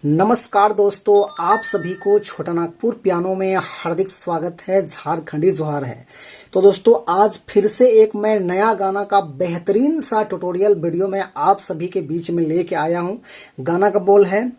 नमस्कार दोस्तों, आप सभी को छोटा नागपुर पियानो में हार्दिक स्वागत है। झारखंडी जोहार है। तो दोस्तों, आज फिर से एक मैं नया गाना का बेहतरीन सा ट्यूटोरियल वीडियो में आप सभी के बीच में लेके आया हूं। गाना का बोल है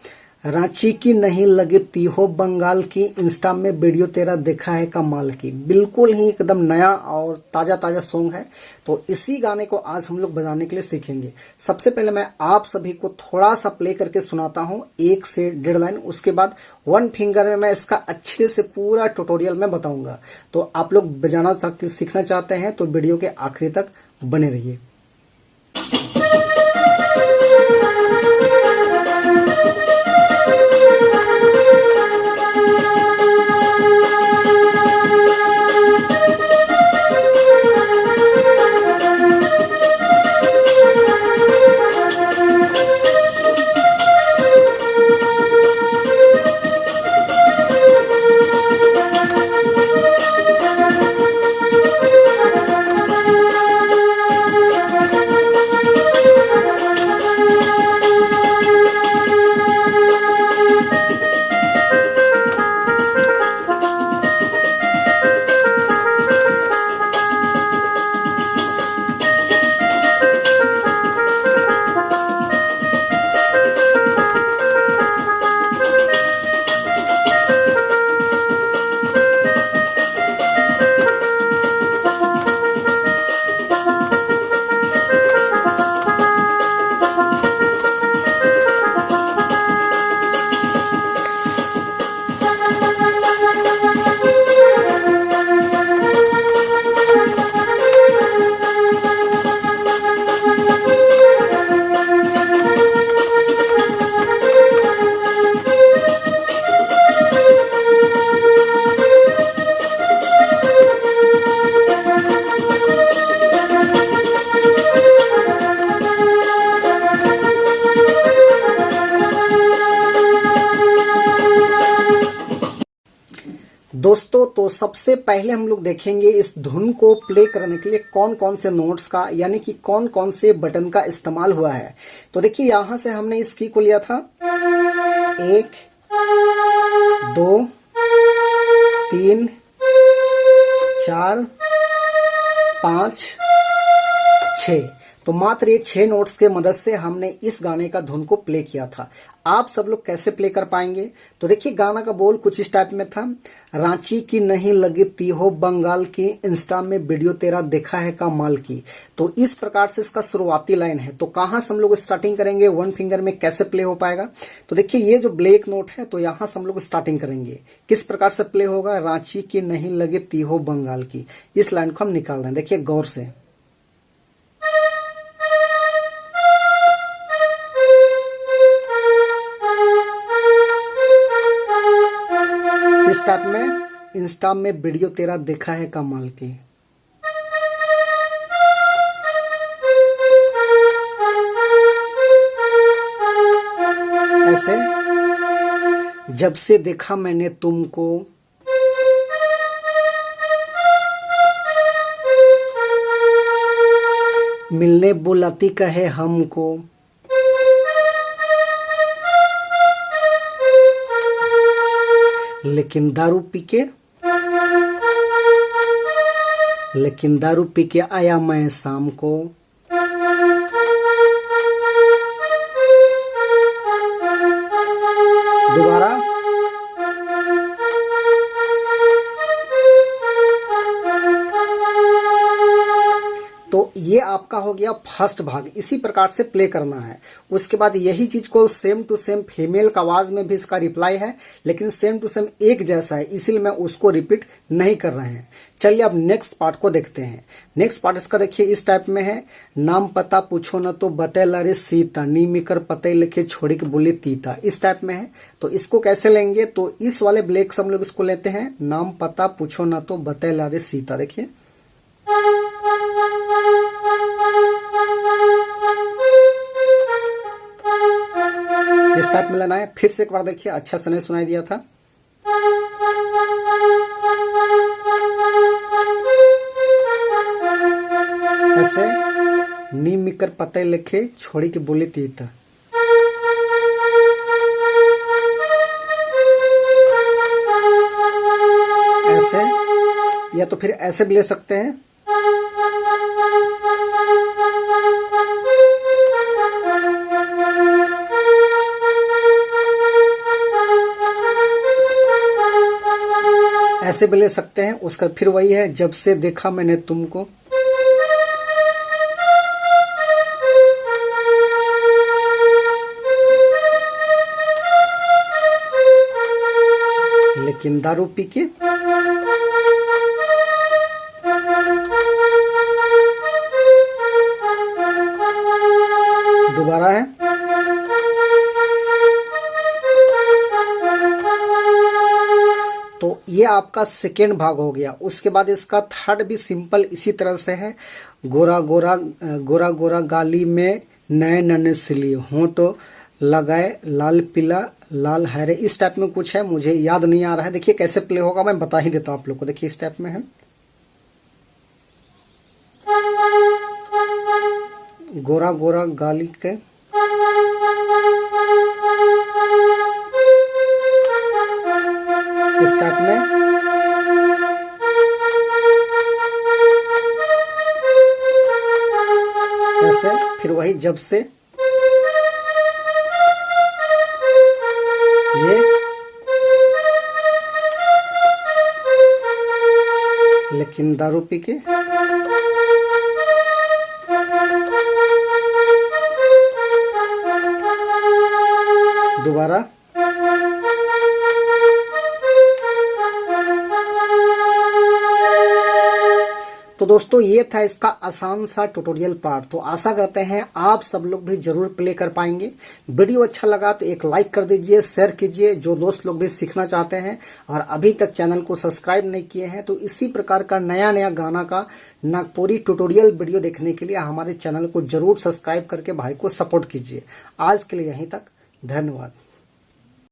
रांची की नहीं लगती हो बंगाल की, इंस्टा में वीडियो तेरा देखा है कमाल की। बिल्कुल ही एकदम नया और ताज़ा ताज़ा सॉन्ग है। तो इसी गाने को आज हम लोग बजाने के लिए सीखेंगे। सबसे पहले मैं आप सभी को थोड़ा सा प्ले करके सुनाता हूँ, 1 से 1.5 लाइन। उसके बाद 1 फिंगर में मैं इसका अच्छे से पूरा ट्यूटोरियल में बताऊंगा। तो आप लोग बजाना सीखना चाहते हैं तो वीडियो के आखिरी तक बने रहिए। दोस्तों, तो सबसे पहले हम लोग देखेंगे इस धुन को प्ले करने के लिए कौन कौन से नोट्स का यानी कि कौन कौन से बटन का इस्तेमाल हुआ है। तो देखिए, यहां से हमने इस की को लिया था 1 2 3 4 5 6। तो मात्र ये 6 नोट्स के मदद से हमने इस गाने का धुन को प्ले किया था। आप सब लोग कैसे प्ले कर पाएंगे? तो देखिए, गाना का बोल कुछ इस टाइप में था। रांची की नहीं लगती हो बंगाल की, इंस्टा में वीडियो तेरा देखा है कमाल की। तो इस प्रकार से इसका शुरुआती लाइन है। तो कहां से हम लोग स्टार्टिंग करेंगे, 1 फिंगर में कैसे प्ले हो पाएगा? तो देखिए, ये जो ब्लैक नोट है, तो यहां से हम लोग स्टार्टिंग करेंगे। किस प्रकार से प्ले होगा? रांची की नहीं लगती हो बंगाल की, इस लाइन को हम निकाल रहे हैं। देखिए गौर से, इस टाइप में इंस्टा में वीडियो तेरा देखा है कमाल की। ऐसे जब से देखा मैंने तुमको, मिलने बुलाती कहे हमको, लेकिन दारू पी के आया मैं शाम को। दोबारा, तो ये आपका हो गया फर्स्ट भाग। इसी प्रकार से प्ले करना है। उसके बाद यही चीज को सेम टू सेम फीमेल का आवाज में भी इसका रिप्लाई है, लेकिन सेम टू सेम एक जैसा है, इसीलिए मैं उसको रिपीट नहीं कर रहे हैं। चलिए अब नेक्स्ट पार्ट को देखते हैं। नेक्स्ट पार्ट इसका देखिए इस टाइप में है। नाम पता पूछो ना तो बतेला रे सीता, नीमिकर पते लिखे छोड़ी के बोले तीता, इस टाइप में है। तो इसको कैसे लेंगे? तो इस वाले ब्लैक से हम लोग इसको लेते हैं। नाम पता पूछो ना तो बतेला रे सीता। देखिए, इस टाइप में लेना है। फिर से एक बार देखिए, अच्छा से नहीं सुनाई दिया था। ऐसे नी मिकर पते लिखे छोड़ी के बोली तीत। या तो फिर ऐसे भी ले सकते हैं। ऐसे भी ले सकते हैं। उसका फिर वही है, जब से देखा मैंने तुमको। लेकिन दारू पी के। दोबारा है। तो ये आपका सेकेंड भाग हो गया। उसके बाद इसका थर्ड भी सिंपल इसी तरह से है। गोरा गोरा गोरा गोरा गाली में नए नन्हे सिली, होंठ लगाए लाल पीला लाल हरे, इस टाइप में कुछ है, मुझे याद नहीं आ रहा है। देखिए कैसे प्ले होगा, मैं बता ही देता हूं आप लोग को। देखिए इस टाइप में है। गोरा गोरा गाली के, इस टाइप में। ऐसे फिर वही जब से, ये लेकिन दारू पी के। दोबारा। तो दोस्तों ये था इसका आसान सा ट्यूटोरियल पार्ट। तो आशा करते हैं आप सब लोग भी जरूर प्ले कर पाएंगे। वीडियो अच्छा लगा तो एक लाइक कर दीजिए, शेयर कीजिए, जो दोस्त लोग भी सीखना चाहते हैं और अभी तक चैनल को सब्सक्राइब नहीं किए हैं तो इसी प्रकार का नया नया गाना का नागपुरी ट्यूटोरियल वीडियो देखने के लिए हमारे चैनल को जरूर सब्सक्राइब करके भाई को सपोर्ट कीजिए। आज के लिए यहीं तक, धन्यवाद।